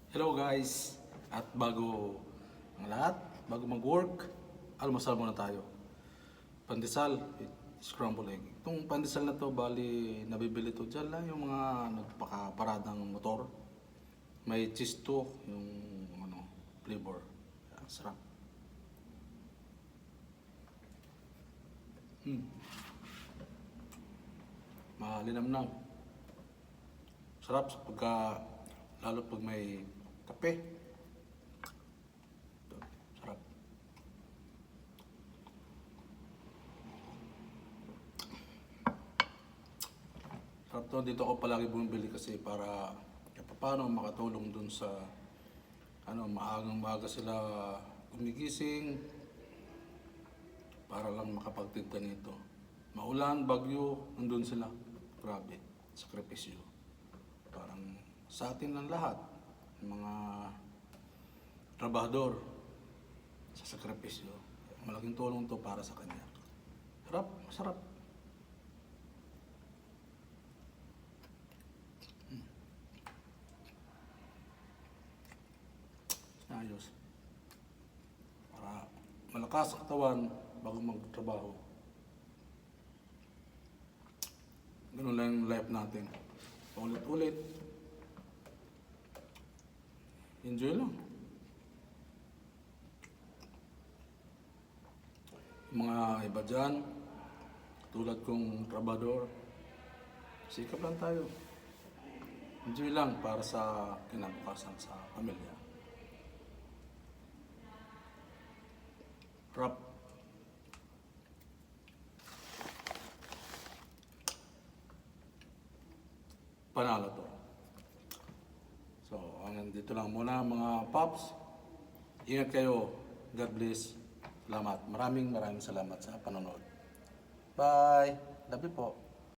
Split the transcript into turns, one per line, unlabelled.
Hello guys! At bago ang lahat, bago mag-work, almusal muna tayo. Pandesal, scramble egg. Itong pandesal na to, bali nabibili to dyan lang yung mga nagpakaparadang motor. May cheese to, yung flavor. Sarap. Malinamnam. Sarap lalo pag may kape. Sarap. Sarap to. Dito ako palagi bumibili kasi para paano makatulong dun sa maagang-maaga sila gumigising para lang makapagtinda nito. Maulan, bagyo, nandun sila. Grabe, sakripisyo. Parang sa atin ng lahat, mga trabahador sa sakripisyo. Malaking tulong to para sa kanya. Sarap, masarap. Ayos. Para malakas ang katawan bago magtrabaho. Ganun lang yung life natin. Ulit-ulit. Enjoy lang. Yung mga iba dyan, tulad kong trabador, sikap lang tayo. Enjoy lang para sa kinabukasan sa pamilya. Rap. Panalo to. So, hanggang dito lang muna mga paps. Ingat kayo. God bless. Salamat. Maraming salamat sa panonood. Bye. Love you po.